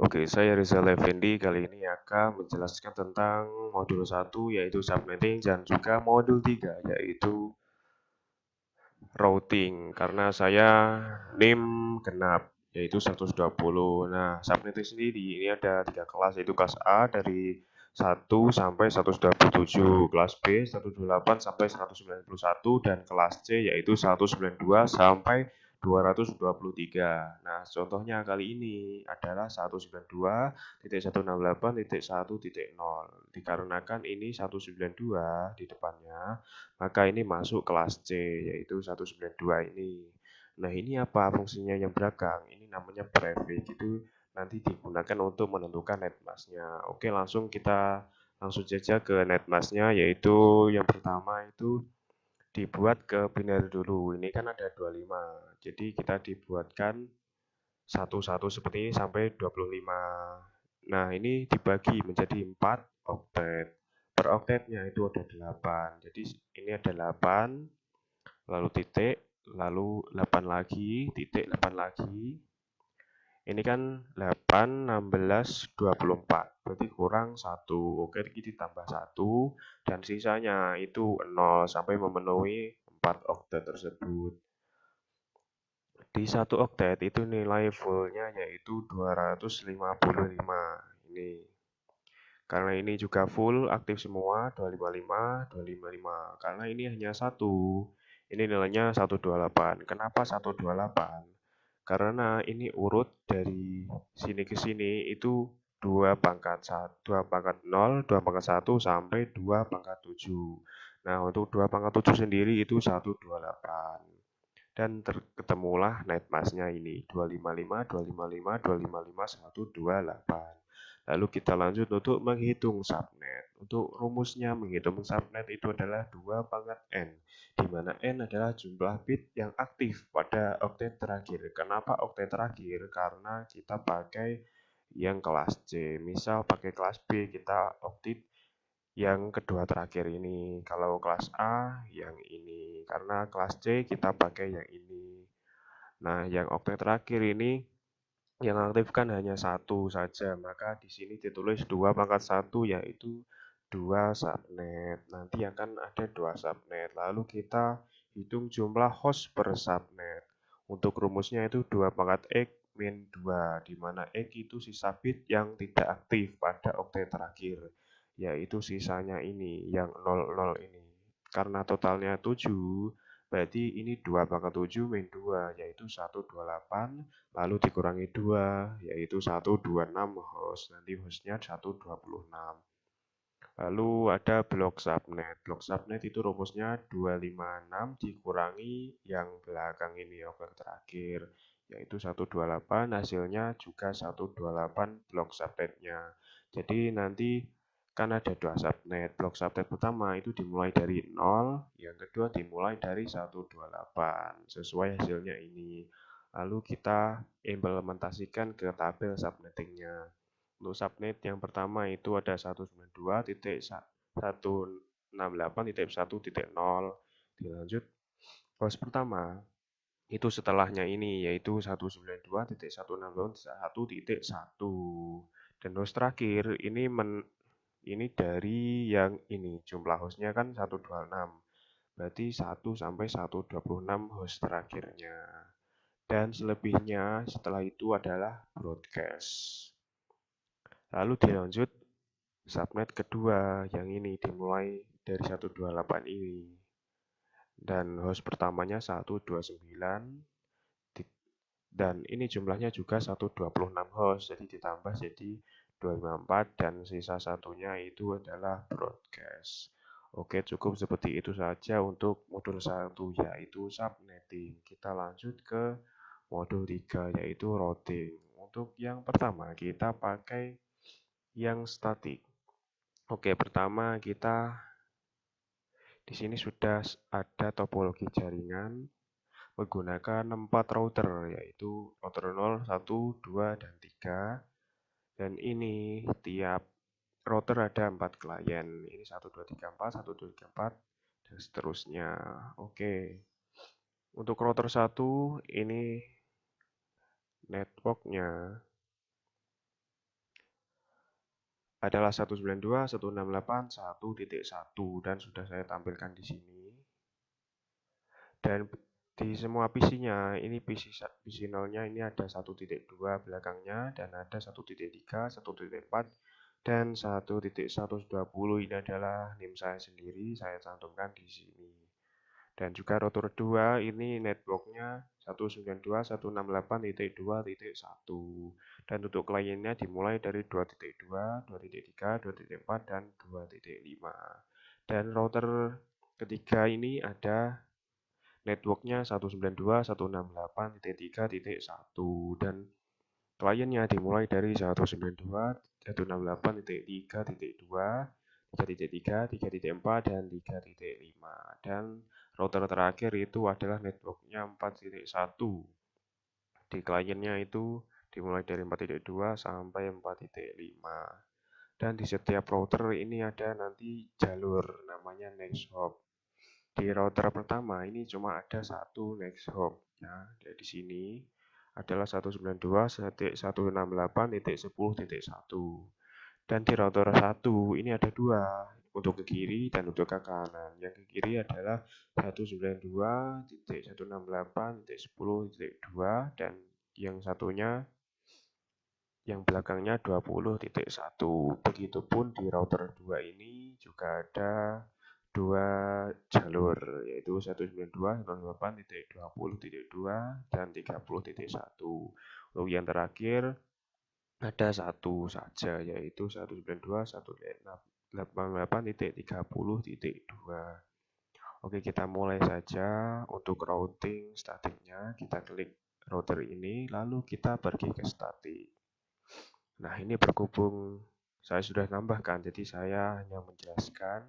Oke, saya Rizal Effendi kali ini akan menjelaskan tentang modul 1 yaitu subnetting dan juga modul 3 yaitu routing karena saya NIM genap yaitu 120. Nah, subnetting sendiri ini ada 3 kelas yaitu kelas A dari 1 sampai 127, kelas B 128 sampai 191 dan kelas C yaitu 192 sampai 223. Nah, contohnya kali ini adalah 192.168.1.0. Dikarenakan ini 192 di depannya, maka ini masuk kelas C, yaitu 192 ini. Nah, ini apa fungsinya yang belakang? Ini namanya prefix, itu nanti digunakan untuk menentukan netmasknya. Oke, langsung saja ke netmasknya, yaitu yang pertama itu dibuat ke binary dulu. Ini kan ada 25. Jadi kita dibuatkan satu-satu seperti ini sampai 25. Nah, ini dibagi menjadi 4 oktet. Per oktetnya itu ada 8. Jadi ini ada 8, lalu titik, lalu 8 lagi, titik 8 lagi. Ini kan 8, 16, 24. Berarti kurang 1. Oke, ini ditambah 1 dan sisanya itu 0 sampai memenuhi 4 oktet tersebut. Di 1 oktet itu nilai fullnya yaitu 255. Ini. Karena ini juga full aktif semua 255, 255. Karena ini hanya satu. Ini nilainya 128. Kenapa 128? Karena ini urut dari sini ke sini itu 2 pangkat 1, 2 pangkat 0, 2 pangkat 1 sampai 2 pangkat 7. Nah, untuk 2 pangkat 7 sendiri itu 128. Dan ketemulah netmasknya ini 255, 255, 255, 128. Lalu kita lanjut untuk menghitung subnet. Untuk rumusnya menghitung subnet itu adalah 2 pangkat n, di mana n adalah jumlah bit yang aktif pada oktet terakhir. Kenapa oktet terakhir? Karena kita pakai yang kelas C. Misal pakai kelas B, kita oktet yang kedua terakhir ini. Kalau kelas A yang ini, karena kelas C kita pakai yang ini. Nah, yang oktet terakhir ini yang aktifkan hanya satu saja, maka di sini ditulis 2 pangkat 1 yaitu 2 subnet. Nanti akan ada 2 subnet. Lalu kita hitung jumlah host per subnet. Untuk rumusnya itu 2 pangkat X min 2, di mana X itu sisa bit yang tidak aktif pada oktet terakhir, yaitu sisanya ini, yang 00 ini. Karena totalnya 7, berarti ini 2 pangkat 7 min 2, yaitu 128, lalu dikurangi 2, yaitu 126 host. Nanti hostnya 126. Lalu ada blok subnet. Blok subnet itu rumusnya 256 dikurangi yang belakang ini, oktet terakhir, yaitu 128, hasilnya juga 128 blok subnetnya. Jadi nanti kan ada 2 subnet. Blok subnet pertama itu dimulai dari 0, yang kedua dimulai dari 128. Sesuai hasilnya ini. Lalu kita implementasikan ke tabel subnettingnya. Untuk subnet yang pertama itu ada 192.168.1.0. Dilanjut host pertama itu setelahnya ini yaitu 192.168.1.1. Dan host terakhir ini dari yang ini, jumlah hostnya kan 126. Berarti 1 sampai 126 host terakhirnya. Dan selebihnya setelah itu adalah broadcast. Lalu dilanjut subnet kedua yang ini dimulai dari 128 ini. Dan host pertamanya 129 dan ini jumlahnya juga 126 host, jadi ditambah jadi 254 dan sisa satunya itu adalah broadcast. Oke, cukup seperti itu saja untuk modul 1 yaitu subnetting. Kita lanjut ke modul 3 yaitu routing. Untuk yang pertama kita pakai yang statik. Oke, pertama kita di sini sudah ada topologi jaringan menggunakan 4 router, yaitu router 0, 1, 2, dan 3. Dan ini tiap router ada 4 klien. Ini 1, 2, 3, 4, 1, 2, 3, 4, dan seterusnya. Oke. Untuk router 1, ini networknya adalah 192.168.1.1 dan sudah saya tampilkan di sini. Dan di semua PC-nya, ini PC 0-nya ini ada 1.2 belakangnya dan ada 1.3, 1.4 dan 1.120. Ini adalah NIM saya sendiri, saya cantumkan di sini. Dan juga router 2 ini networknya 192.168.2.1 dan untuk kliennya dimulai dari 2.2, 2.3, 2.4 dan 2.5. Dan router ketiga ini ada networknya 192.168.3.1 dan kliennya dimulai dari 192.168.3.2, 3.3, 3.4 dan 3.5 dan router terakhir itu adalah networknya 4.1 di kliennya itu dimulai dari 4.2 sampai 4.5 dan di setiap router ini ada nanti jalur namanya next hop. Di router pertama ini cuma ada satu next hop ya, di sini adalah 192.168.10.1 dan di router 1 ini ada dua, untuk ke kiri dan untuk ke kanan. Yang ke kiri adalah 192.168.10.2 dan yang satunya yang belakangnya 20.1. Begitupun di router 2 ini juga ada dua jalur, yaitu 192.168.20.2 dan 30.1. Untuk yang terakhir ada satu saja, yaitu 192.168.30.2. Oke, kita mulai saja. Untuk routing statiknya, kita klik router ini, lalu kita pergi ke statik. Nah, ini berhubung saya sudah tambahkan, jadi saya hanya menjelaskan.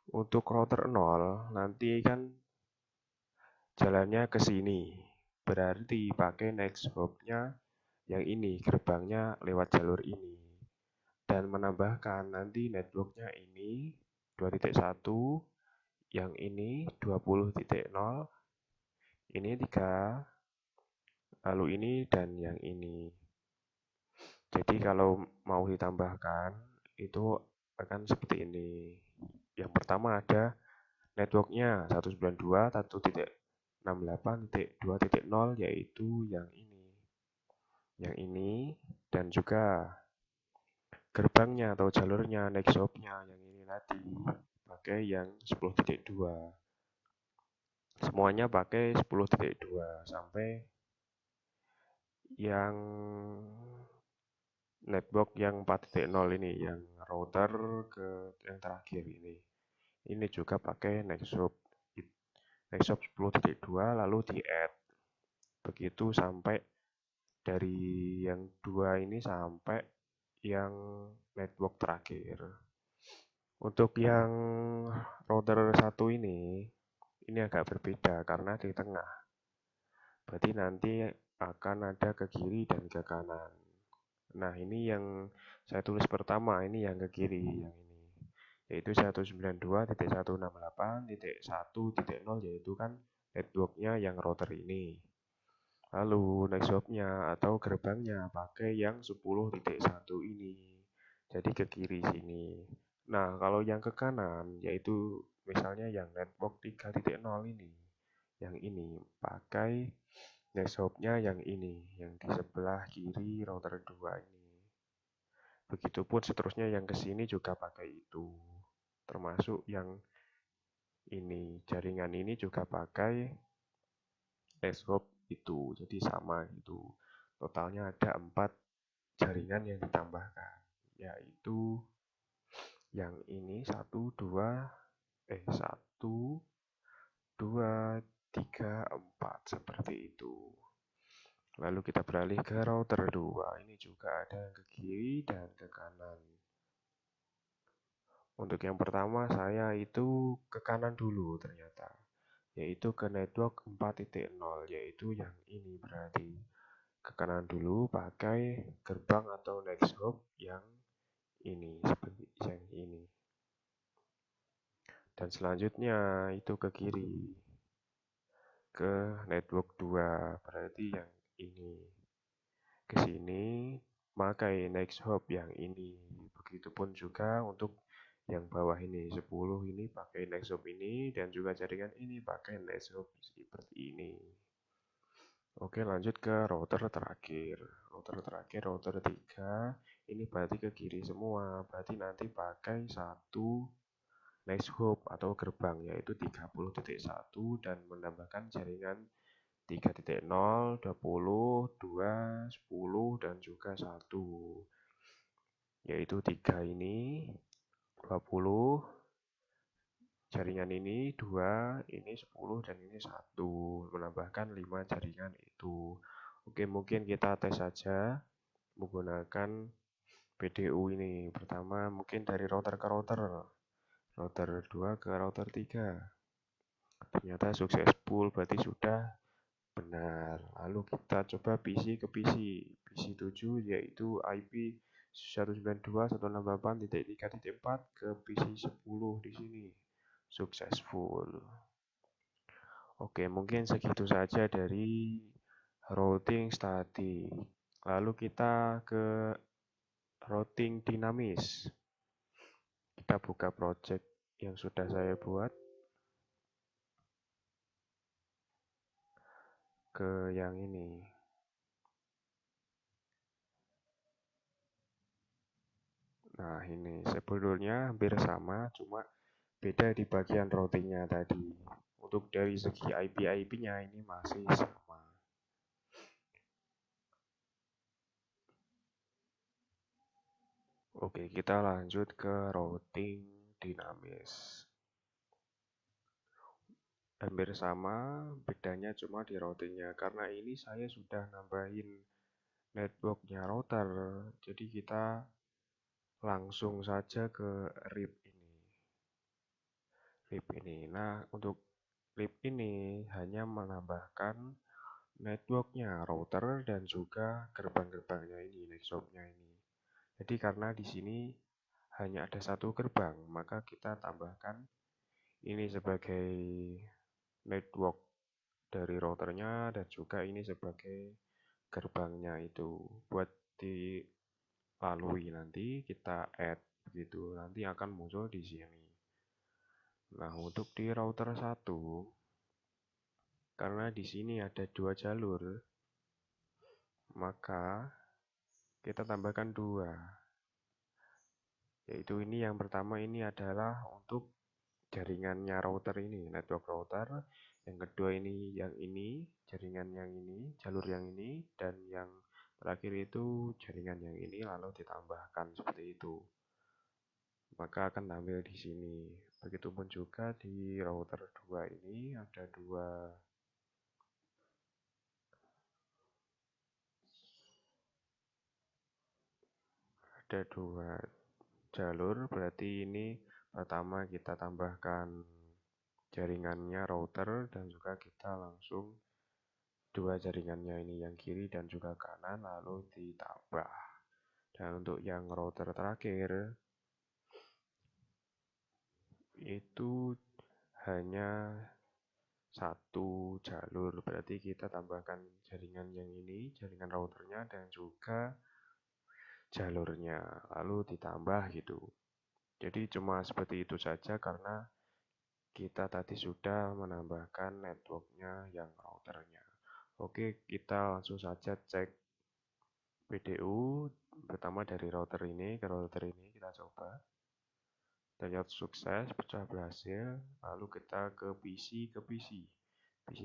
Untuk router 0, nanti kan jalannya ke sini. Berarti pakai next hop-nya yang ini, gerbangnya lewat jalur ini. Dan menambahkan nanti networknya ini 2.1, yang ini 20.0, ini 3, lalu ini dan yang ini. Jadi kalau mau ditambahkan itu akan seperti ini. Yang pertama ada networknya 192.168.2.0 yaitu yang ini. Yang ini dan juga gerbangnya atau jalurnya next hop-nya yang ini tadi pakai yang 10.2. Semuanya pakai 10.2 sampai yang network yang 4.0 ini, yang router ke yang terakhir ini. Ini juga pakai next hop 10.2 lalu di add. Begitu sampai dari yang dua ini sampai yang network terakhir. Untuk yang router 1 ini agak berbeda karena di tengah. Berarti nanti akan ada ke kiri dan ke kanan. Nah, ini yang saya tulis pertama, ini yang ke kiri, yang ini. Yaitu 192.168.1.0, yaitu kan networknya yang router ini. Lalu next hop-nya atau gerbangnya pakai yang 10.1 ini. Jadi ke kiri sini. Nah, kalau yang ke kanan, yaitu misalnya yang network 3.0 ini. Yang ini pakai next hop-nya yang ini, yang di sebelah kiri router 2 ini. Begitupun seterusnya yang ke sini juga pakai itu. Termasuk yang ini, jaringan ini juga pakai next hop itu. Jadi sama itu. Totalnya ada 4 jaringan yang ditambahkan, yaitu yang ini 1, 2, 3, 4 seperti itu. Lalu kita beralih ke router 2. Ini juga ada yang ke kiri dan ke kanan. Untuk yang pertama saya itu ke kanan dulu ternyata, yaitu ke network 4.0, yaitu yang ini berarti. Ke kanan dulu pakai gerbang atau next hop yang ini, seperti yang ini. Dan selanjutnya itu ke kiri, ke network 2, berarti yang ini. Ke sini pakai next hop yang ini. Begitupun juga untuk yang bawah ini 10 ini pakai next hop ini, dan juga jaringan ini pakai next hop seperti ini. Oke, lanjut ke router terakhir. Router 3 ini berarti ke kiri semua, berarti nanti pakai satu next hop atau gerbang, yaitu 30.1 dan menambahkan jaringan 3.0, 20, 2, 10, dan juga 1. Yaitu 3 ini, 20, jaringan ini 2, ini 10, dan ini 1. Menambahkan 5 jaringan itu. Oke, mungkin kita tes saja menggunakan PDU ini. Pertama mungkin dari router ke router. Router 2 ke router 3. Ternyata successful, berarti sudah benar. Lalu kita coba PC ke PC. PC 7 yaitu IP 192.168.3.4 ke PC 10 di sini. Successful. Oke, mungkin segitu saja dari routing static. Lalu kita ke routing dinamis. Kita buka project yang sudah saya buat. Ke yang ini. Nah, ini sebetulnya hampir sama, cuma beda di bagian routingnya tadi. Untuk dari segi IP-IP-nya ini masih sama. Oke, kita lanjut ke routing dinamis. Hampir sama, bedanya cuma di routingnya. Karena ini saya sudah nambahin networknya router, jadi kita langsung saja ke RIP ini. Nah, untuk RIP ini hanya menambahkan networknya router dan juga gerbang-gerbangnya ini, next hop-nya ini. Jadi karena di sini hanya ada satu gerbang, maka kita tambahkan ini sebagai network dari routernya dan juga ini sebagai gerbangnya itu. Buat dilalui nanti kita add begitu, nanti akan muncul di sini. Nah, untuk di router 1, karena di sini ada 2 jalur, maka kita tambahkan 2. Yaitu ini yang pertama ini adalah untuk jaringannya router ini, network router. Yang kedua ini yang ini, jaringan yang ini, jalur yang ini, dan yang terakhir itu jaringan yang ini, lalu ditambahkan seperti itu. Maka akan tampil di sini. Begitupun juga di router 2 ini ada dua jalur, berarti ini pertama kita tambahkan jaringannya router dan juga kita langsung 2 jaringannya ini, yang kiri dan juga kanan, lalu ditambah. Dan untuk yang router terakhir itu hanya satu jalur, berarti kita tambahkan jaringan yang ini, jaringan routernya dan juga jalurnya, lalu ditambah gitu. Jadi cuma seperti itu saja karena kita tadi sudah menambahkan networknya yang routernya. Oke, kita langsung saja cek PDU. Pertama dari router ini ke router ini kita coba. Ternyata sukses, pecah berhasil. Lalu kita ke PC PC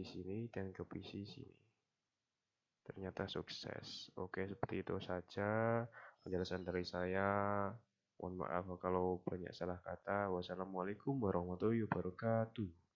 sini dan ke PC sini. Ternyata sukses. Oke, seperti itu saja penjelasan dari saya. Mohon maaf kalau banyak salah kata. Wassalamualaikum warahmatullahi wabarakatuh.